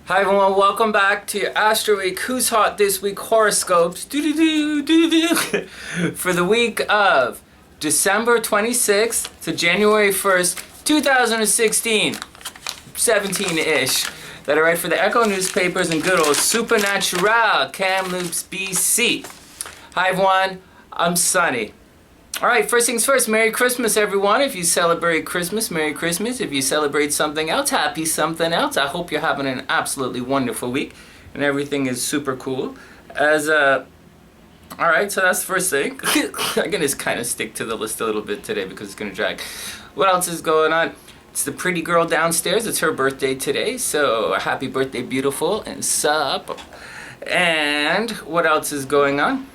Hi everyone, welcome back to Astro Week. Who's hot this week? Horoscopes. For the week of December 26th to January 1st, 2016. 17-ish. That are right for the Echo newspapers and good old Supernatural, Kamloops, BC. Hi everyone, I'm Sonny. Alright, first things first, Merry Christmas everyone. If you celebrate Christmas, Merry Christmas. If you celebrate something else, happy something else. I hope you're having an absolutely wonderful week and everything is super cool. Alright, so that's the first thing. I'm gonna just kind of stick to the list a little bit today because it's gonna drag. What else is going on? It's the pretty girl downstairs. It's her birthday today, so happy birthday, beautiful, and sup. And what else is going on?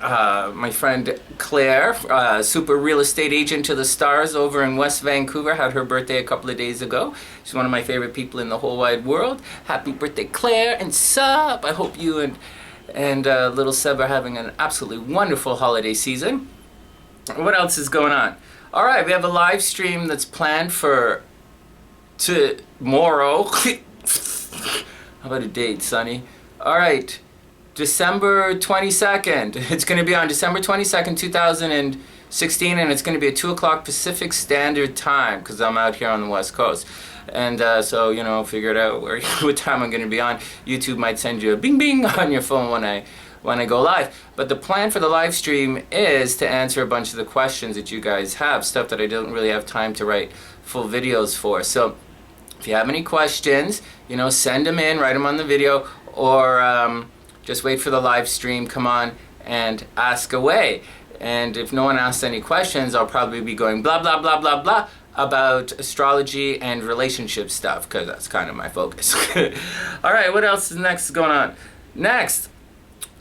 My friend Claire, super real estate agent to the stars over in West Vancouver, had her birthday a couple of days ago. She's one of my favorite people in the whole wide world. Happy birthday, Claire, and sup. I hope you and little Seb are having an absolutely wonderful holiday season. What else is going on? All right, we have a live stream that's planned for tomorrow. How about a date, Sonny? All right. December 22nd. It's going to be on December 22nd, 2016, and it's going to be at 2 o'clock Pacific Standard Time because I'm out here on the West Coast. And so, you know, figure it out what time I'm going to be on. YouTube might send you a bing bing on your phone when I go live. But the plan for the live stream is to answer a bunch of the questions that you guys have, stuff that I don't really have time to write full videos for. So if you have any questions, you know, send them in, write them on the video, or just wait for the live stream, come on and ask away. And if no one asks any questions, I'll probably be going blah, blah, blah, blah, blah about astrology and relationship stuff, because that's kind of my focus. All right, what else is next going on? Next,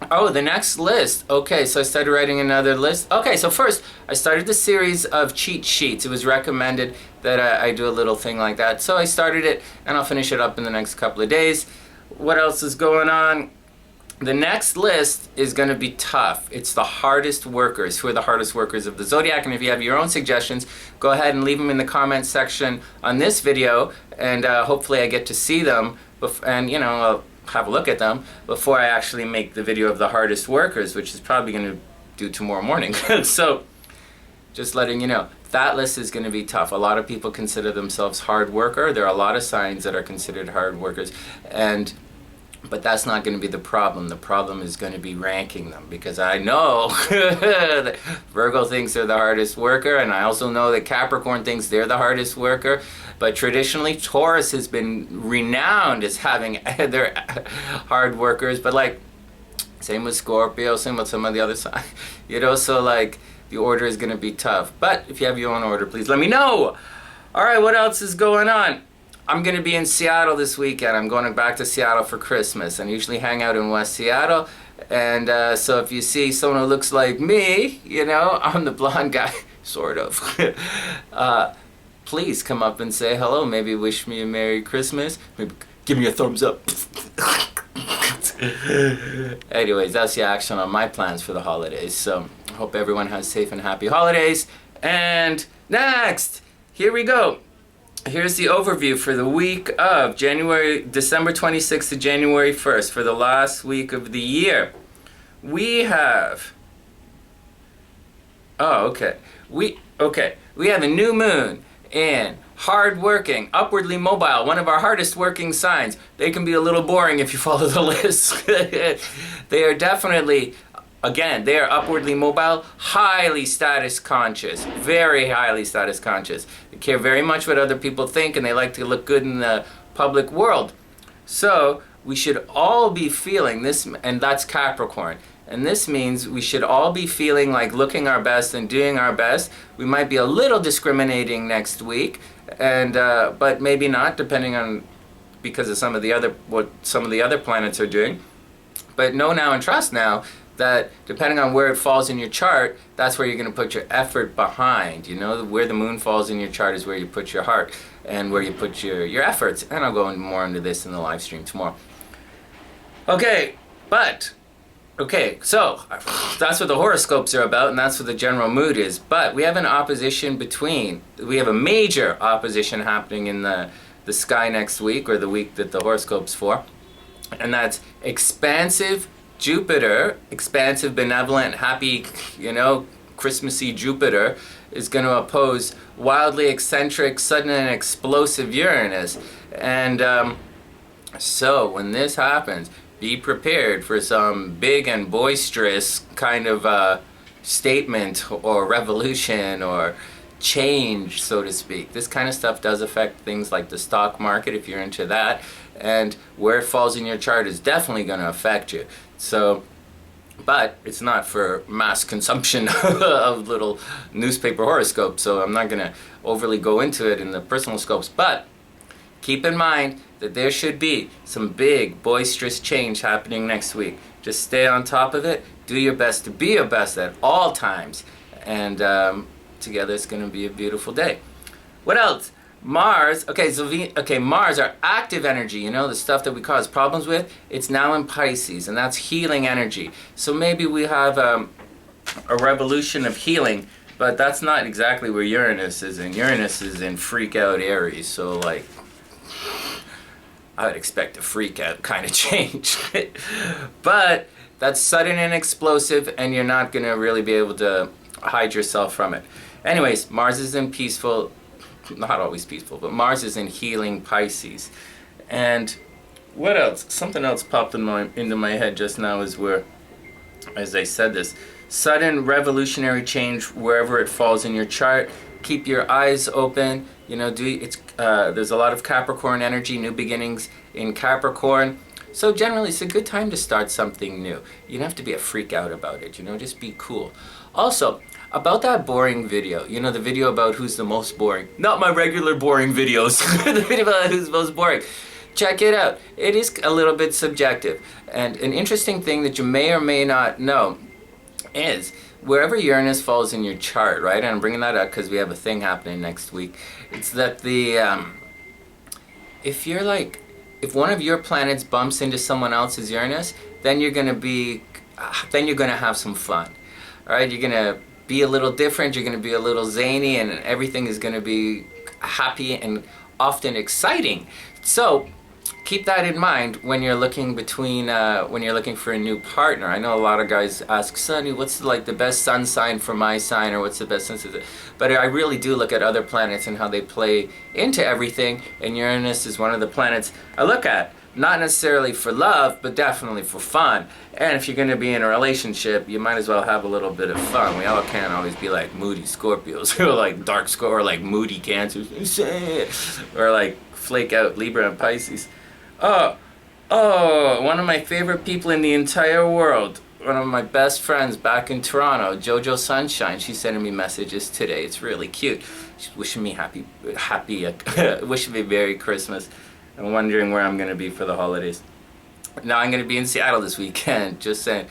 the next list. Okay, so I started writing another list. Okay, so first, I started the series of cheat sheets. It was recommended that I do a little thing like that. So I started it, and I'll finish it up in the next couple of days. What else is going on? The next list is going to be tough. It's the hardest workers. Who are the hardest workers of the zodiac? And if you have your own suggestions, go ahead and leave them in the comments section on this video, and hopefully I get to see them, and you know, I'll have a look at them before I actually make the video of the hardest workers, which is probably going to do tomorrow morning. So just letting you know, that list is going to be tough. A lot of people consider themselves hard worker. There are a lot of signs that are considered hard workers, but that's not going to be the problem. The problem is going to be ranking them, because I know that Virgo thinks they're the hardest worker, and I also know that Capricorn thinks they're the hardest worker. But traditionally, Taurus has been renowned as having their hard workers. But like, same with Scorpio, same with some of the other signs. You know, so like, the order is going to be tough. But if you have your own order, please let me know. All right, what else is going on? I'm going to be in Seattle this weekend. I'm going back to Seattle for Christmas. I usually hang out in West Seattle. And so if you see someone who looks like me, you know, I'm the blonde guy, sort of. Please come up and say hello. Maybe wish me a Merry Christmas. Maybe give me a thumbs up. Anyways, that's the action on my plans for the holidays. So I hope everyone has safe and happy holidays. And next, here we go. Here's the overview for the week of December 26th to January 1st, for the last week of the year. We have, we have a new moon in hardworking, upwardly mobile, one of our hardest working signs. They can be a little boring if you follow the list. They are definitely, again, they are upwardly mobile, highly status conscious, very highly status conscious. They care very much what other people think, and they like to look good in the public world. So we should all be feeling this, and that's Capricorn. And this means we should all be feeling like looking our best and doing our best. We might be a little discriminating next week, and but maybe not, depending on, because of what some of the other planets are doing. But know now and trust now that depending on where it falls in your chart, that's where you're going to put your effort behind. You know, where the moon falls in your chart is where you put your heart and where you put your efforts. And I'll go more into this in the live stream tomorrow. Okay, so that's what the horoscopes are about, and that's what the general mood is. But we have an opposition we have a major opposition happening in the the sky next week, or the week that the horoscope's for. And that's expansive Jupiter, expansive, benevolent, happy, Christmassy Jupiter is going to oppose wildly eccentric, sudden and explosive Uranus. And so when this happens, be prepared for some big and boisterous kind of statement or revolution or change, so to speak. This kind of stuff does affect things like the stock market if you're into that, and where it falls in your chart is definitely going to affect you. So, but it's not for mass consumption of little newspaper horoscopes, so I'm not going to overly go into it in the personal scopes. But keep in mind that there should be some big boisterous change happening next week. Just stay on top of it, do your best to be your best at all times, and together it's going to be a beautiful day. What else? Mars, Mars, our active energy, the stuff that we cause problems with, it's now in Pisces, and that's healing energy. So maybe we have a revolution of healing, but that's not exactly where Uranus is in. Uranus is in freak out Aries, so like, I would expect a freak out kind of change. But that's sudden and explosive, and you're not going to really be able to hide yourself from it. Anyways, Mars is in peaceful, not always peaceful, but Mars is in healing Pisces. And what else? Something else popped into my head just now is where, as I said this, sudden revolutionary change wherever it falls in your chart. Keep your eyes open. There's a lot of Capricorn energy, new beginnings in Capricorn. So generally, it's a good time to start something new. You don't have to be a freak out about it, just be cool. Also, about that boring video, the video about who's the most boring. Not my regular boring videos, the video about who's the most boring. Check it out. It is a little bit subjective. And an interesting thing that you may or may not know is wherever Uranus falls in your chart, right? And I'm bringing that up because we have a thing happening next week. It's that if one of your planets bumps into someone else's Uranus, then you're going to have some fun. All right? You're going to be a little different, you're going to be a little zany, and everything is going to be happy and often exciting. So keep that in mind when you're looking for a new partner. I know a lot of guys ask, Sonny, what's the best sun sign for my sign, or what's the best sun sign? But I really do look at other planets and how they play into everything, and Uranus is one of the planets I look at. Not necessarily for love, but definitely for fun. And if you're going to be in a relationship, you might as well have a little bit of fun. We all can't always be like moody Scorpios, or like dark Scorpio, or like moody Cancers, or like flake out Libra and Pisces. Oh, one of my favorite people in the entire world, one of my best friends back in Toronto, Jojo Sunshine, she's sending me messages today. It's really cute. She's wishing me wishing me Merry Christmas. I'm wondering where I'm going to be for the holidays. Now I'm going to be in Seattle this weekend, just saying.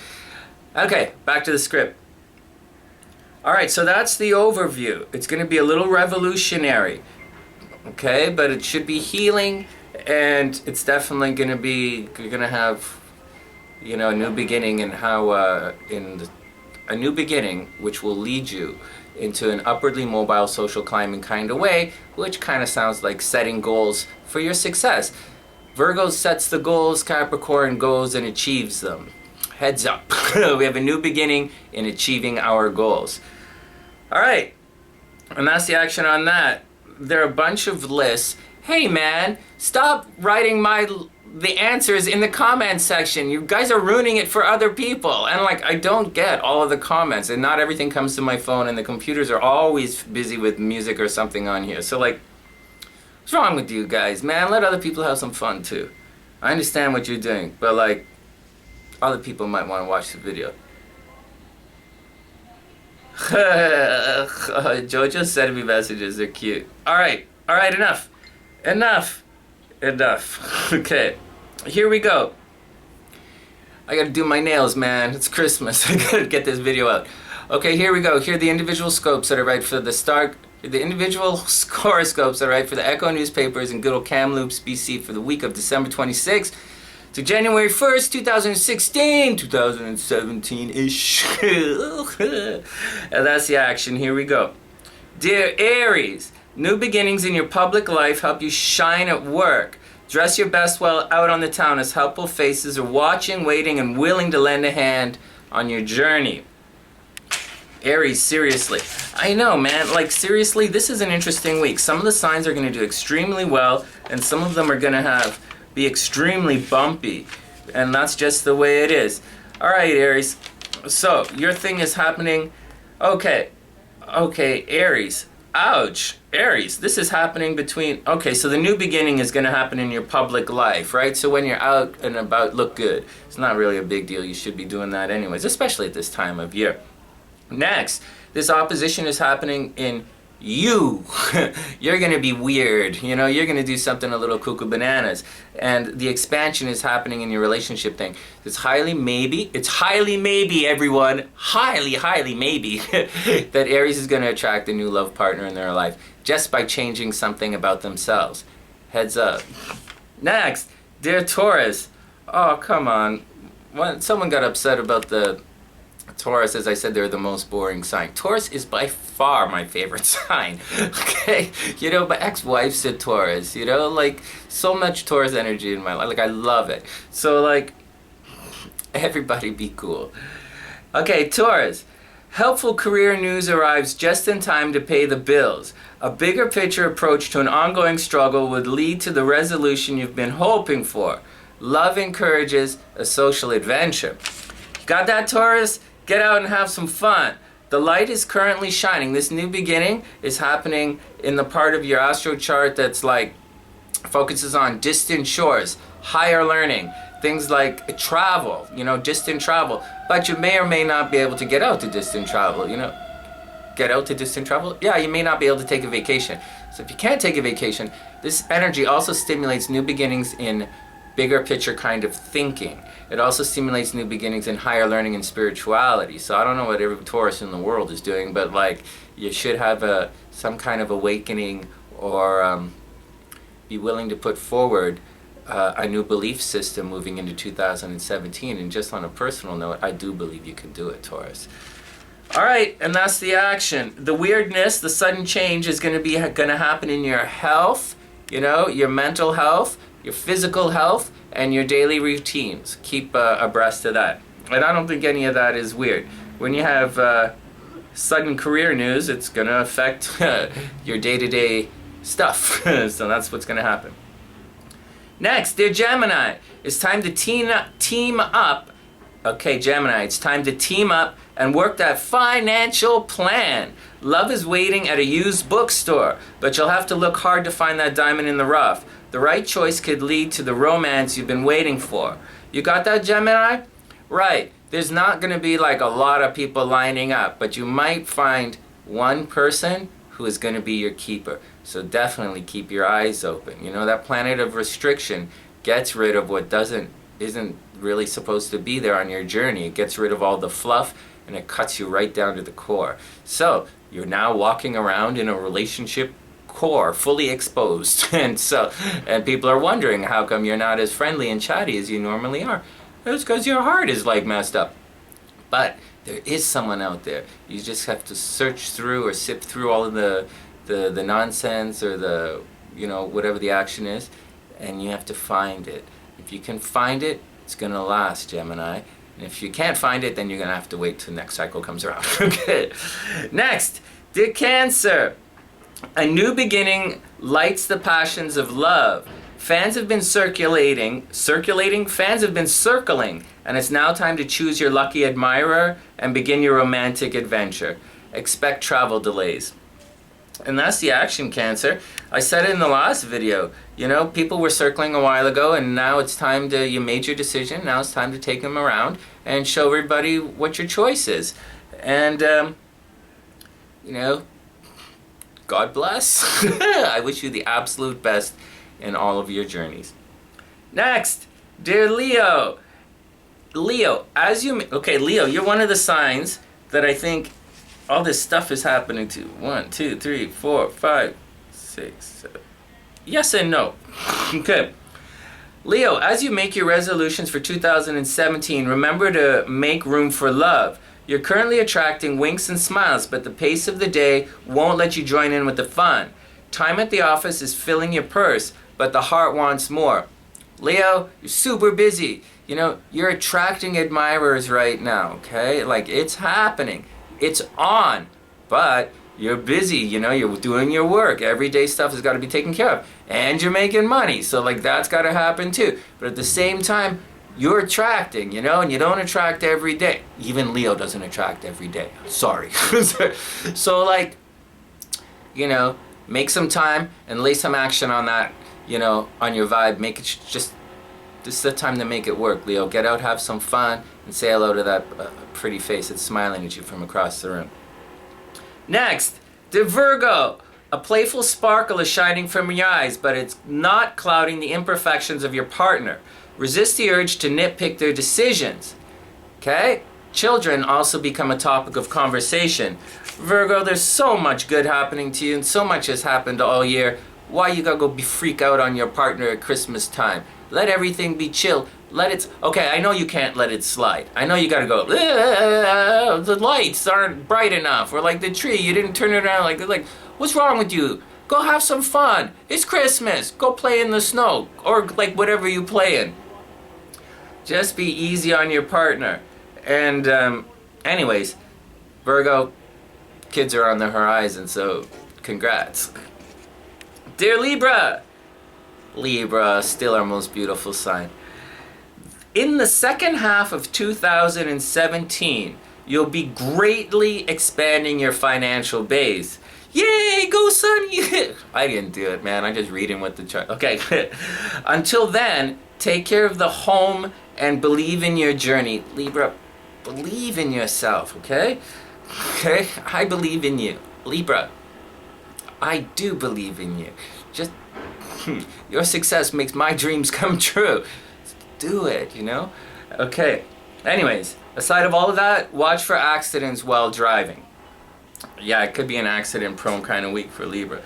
Okay, back to the script. Alright, so that's the overview. It's going to be a little revolutionary, okay? But it should be healing, and it's definitely going to be, you're going to have, a new beginning, and how, a new beginning which will lead you into an upwardly mobile social climbing kind of way, which kind of sounds like setting goals for your success. Virgo sets the goals, Capricorn goes and achieves them. Heads up. We have a new beginning in achieving our goals. Alright, and that's the action on that. There are a bunch of lists. Hey man, stop writing the answers in the comment section. You guys are ruining it for other people. And I don't get all of the comments, and not everything comes to my phone, and the computers are always busy with music or something on here. So what's wrong with you guys, man? Let other people have some fun too. I understand what you're doing, but other people might want to watch the video. Jojo sending me messages, they're cute. Alright, enough. Okay, here we go. I gotta do my nails, man. It's Christmas. I gotta get this video out. Okay, here we go. Here are the individual scopes that are right for the individual horoscopes that are right for the Echo newspapers in good old Kamloops, BC for the week of December 26th to January 1st, 2016, 2017-ish. And that's the action. Here we go. Dear Aries, New beginnings in your public life help you shine at work. Dress your best while out on the town as helpful faces are watching, waiting, and willing to lend a hand on your journey. Aries, seriously. I know, man. Like, seriously, this is an interesting week. Some of the signs are going to do extremely well, and some of them are going to be extremely bumpy. And that's just the way it is. All right, Aries. So, your thing is happening. Okay, Aries. Ouch. Aries, this is happening between... Okay, so the new beginning is going to happen in your public life, right? So when you're out and about, look good. It's not really a big deal. You should be doing that anyways, especially at this time of year. Next, this opposition is happening in you. You're going to be weird. You know, you're going to do something a little cuckoo bananas. And the expansion is happening in your relationship thing. It's highly maybe, everyone, highly maybe, that Aries is going to attract a new love partner in their life just by changing something about themselves. Heads up. Next, dear Taurus. Oh, come on. Someone got upset about the Taurus, as I said, they're the most boring sign. Taurus is by far my favorite sign. Okay? You know, my ex-wife said Taurus, you know, like, so much Taurus energy in my life. Like, I love it. So, like, everybody be cool. Okay, Taurus. Helpful career news arrives just in time to pay the bills. A bigger picture approach to an ongoing struggle would lead to the resolution you've been hoping for. Love encourages a social adventure. Got that, Taurus? Get out and have some fun. The light is currently shining. This new beginning is happening in the part of your astro chart that's like focuses on distant shores, higher learning, things like travel, you know, distant travel. But you may or may not be able to get out to distant travel, you know. Get out to distant travel? Yeah, you may not be able to take a vacation. So if you can't take a vacation, this energy also stimulates new beginnings in bigger picture kind of thinking. It also stimulates new beginnings in higher learning and spirituality. So I don't know what every Taurus in the world is doing, but like you should have some kind of awakening or be willing to put forward a new belief system moving into 2017. And just on a personal note, I do believe you can do it, Taurus. All right, and that's the action. The weirdness, the sudden change is going to happen in your health, you know, your mental health, your physical health, and your daily routines. Keep abreast of that. And I don't think any of that is weird. When you have sudden career news, it's going to affect your day-to-day stuff. So that's what's going to happen. Next, dear Gemini, it's time to team up. Okay, Gemini, it's time to team up and work that financial plan. Love is waiting at a used bookstore, but you'll have to look hard to find that diamond in the rough. The right choice could lead to the romance you've been waiting for. You got that, Gemini? Right. There's not going to be like a lot of people lining up, but you might find one person who is going to be your keeper. So definitely keep your eyes open. You know, that planet of restriction gets rid of what isn't really supposed to be there on your journey. It gets rid of all the fluff and it cuts you right down to the core. So you're now walking around in a relationship core, fully exposed. And people are wondering how come you're not as friendly and chatty as you normally are. It's because your heart is like messed up. But there is someone out there. You just have to search through or sift through all of the nonsense or the, you know, whatever the action is, and you have to find it. If you can find it, it's going to last, Gemini. And if you can't find it, then you're going to have to wait till the next cycle comes around. Okay. Next, dear Cancer. A new beginning lights the passions of love. Fans have been circling, and it's now time to choose your lucky admirer and begin your romantic adventure. Expect travel delays. And that's the action, Cancer. I said it in the last video. You know, people were circling a while ago, and now it's time you made your decision. Now it's time to take them around and show everybody what your choice is. And, you know, God bless. I wish you the absolute best in all of your journeys. Next, dear Leo. Leo, Leo, you're one of the signs that I think all this stuff is happening to. 1, 2, 3, 4, 5, 6, 7. Yes and no. Okay. Leo, as you make your resolutions for 2017, remember to make room for love. You're currently attracting winks and smiles, but the pace of the day won't let you join in with the fun. Time at the office is filling your purse, but the heart wants more. Leo, you're super busy. You know, you're attracting admirers right now, okay? Like, it's happening. It's on. But you're busy, you know, you're doing your work. Everyday stuff has got to be taken care of. And you're making money. So, like, that's got to happen too. But at the same time, you're attracting, you know, and you don't attract every day. Even Leo doesn't attract every day. Sorry. So, like, you know, make some time and lay some action on that, you know, on your vibe. Make it just, this is the time to make it work, Leo. Get out, have some fun, and say hello to that pretty face that's smiling at you from across the room. Next, the Virgo. A playful sparkle is shining from your eyes, but it's not clouding the imperfections of your partner. Resist the urge to nitpick their decisions. Okay? Children also become a topic of conversation. Virgo, there's so much good happening to you, and so much has happened all year. Why you gotta go freak out on your partner at Christmas time? Let everything be chill. Okay, I know you can't let it slide. I know you gotta go, the lights aren't bright enough, or like the tree, you didn't turn it around, like, what's wrong with you? Go have some fun. It's Christmas. Go play in the snow, or like whatever you play in. Just be easy on your partner. And anyways, Virgo, kids are on the horizon, so congrats. Dear Libra. Libra, still our most beautiful sign. In the second half of 2017, you'll be greatly expanding your financial base. Yay, go Sonny! I didn't do it, man. I'm just reading what the chart. Okay. Until then, take care of the home and believe in your journey. Libra, believe in yourself, okay? Okay? I believe in you. Libra, I do believe in you. Just, your success makes my dreams come true. Do it, you know? Okay. Anyways, aside of all of that, watch for accidents while driving. Yeah, it could be an accident-prone kind of week for Libra.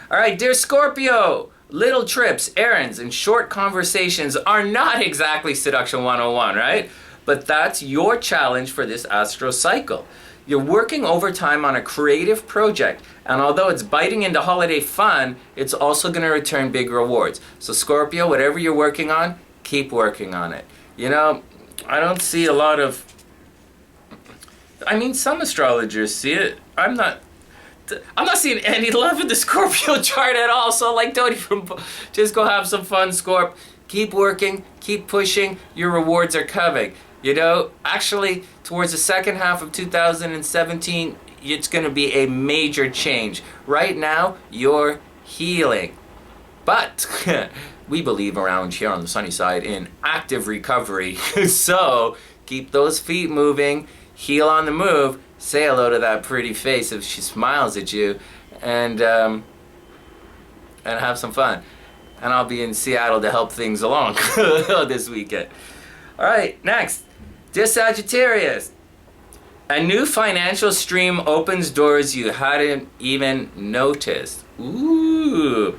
All right, dear Scorpio, little trips, errands, and short conversations are not exactly Seduction 101, right? But that's your challenge for this astro cycle. You're working overtime on a creative project, and although it's biting into holiday fun, it's also going to return big rewards. So Scorpio, whatever you're working on, keep working on it. You know, I don't see a lot of... I mean, some astrologers see it. I'm not seeing any love in the Scorpio chart at all. So, like, don't even... Just go have some fun, Scorp. Keep working. Keep pushing. Your rewards are coming. You know, actually, towards the second half of 2017, it's going to be a major change. Right now, you're healing. But... we believe around here on the sunny side in active recovery. So keep those feet moving, heal on the move, say hello to that pretty face if she smiles at you, and have some fun. And I'll be in Seattle to help things along this weekend. All right, next, dear Sagittarius. A new financial stream opens doors you hadn't even noticed. Ooh.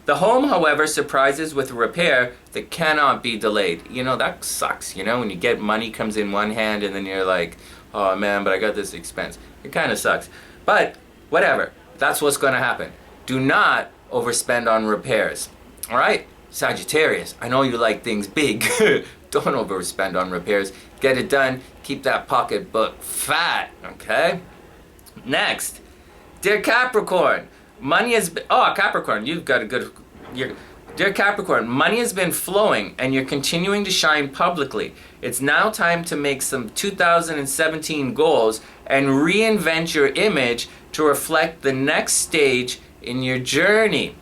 The home, however, surprises with a repair that cannot be delayed. You know, that sucks, you know, when you get money comes in one hand and then you're like, oh man, but I got this expense. It kind of sucks. But whatever, that's what's going to happen. Do not overspend on repairs. All right, Sagittarius, I know you like things big. Don't overspend on repairs. Get it done. Keep that pocketbook fat, okay? Next, dear Capricorn. Money has been, Capricorn, you've got a good, dear Capricorn, money has been flowing and you're continuing to shine publicly. It's now time to make some 2017 goals and reinvent your image to reflect the next stage in your journey.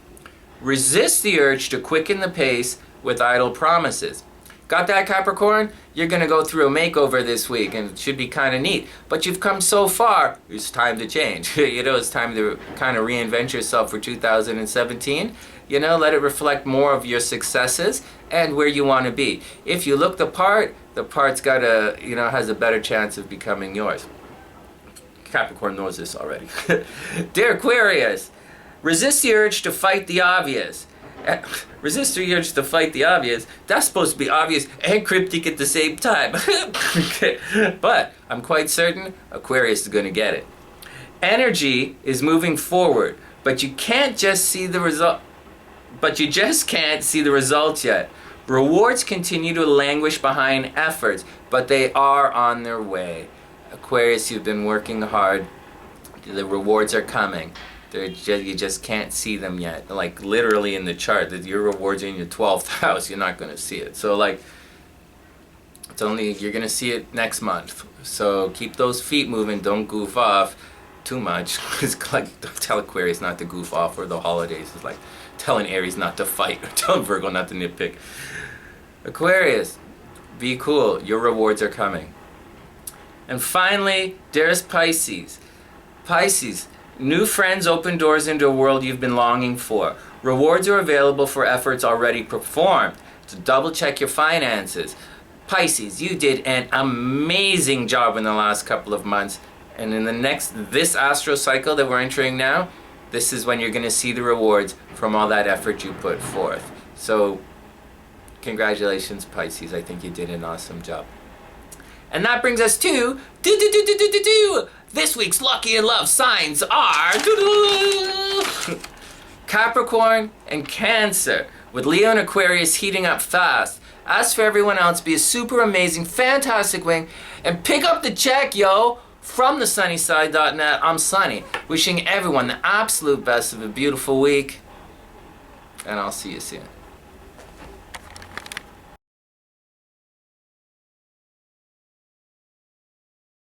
Resist the urge to quicken the pace with idle promises. Got that, Capricorn? You're going to go through a makeover this week, and it should be kind of neat. But you've come so far, it's time to change. You know, it's time to kind of reinvent yourself for 2017. You know, let it reflect more of your successes and where you want to be. If you look the part's got a, you know, has a better chance of becoming yours. Capricorn knows this already. Dear Aquarius, resist the urge to fight the obvious. Resist the urge to fight the obvious. That's supposed to be obvious and cryptic at the same time. Okay. But I'm quite certain Aquarius is going to get it. Energy is moving forward, But you can't just see the result. But you just can't see the results yet. Rewards continue to languish behind efforts, but they are on their way. Aquarius, you've been working hard. The rewards are coming. You just can't see them yet. Like literally in the chart, that your rewards are in your 12th house. You're not going to see it. So like, you're going to see it next month. So keep those feet moving. Don't goof off too much. It's like, don't tell Aquarius not to goof off for the holidays. It's like telling Aries not to fight or telling Virgo not to nitpick. Aquarius, be cool. Your rewards are coming. And finally, there's Pisces. Pisces, new friends open doors into a world you've been longing for. Rewards are available for efforts already performed. So double check your finances. Pisces, you did an amazing job in the last couple of months. And in this astro cycle that we're entering now, this is when you're going to see the rewards from all that effort you put forth. So, congratulations, Pisces. I think you did an awesome job. And that brings us to this week's lucky and love signs are Capricorn and Cancer, with Leo and Aquarius heating up fast. As for everyone else, be a super amazing, fantastic wing, and pick up the check, yo! From thesunnyside.net, I'm Sonny, wishing everyone the absolute best of a beautiful week, and I'll see you soon.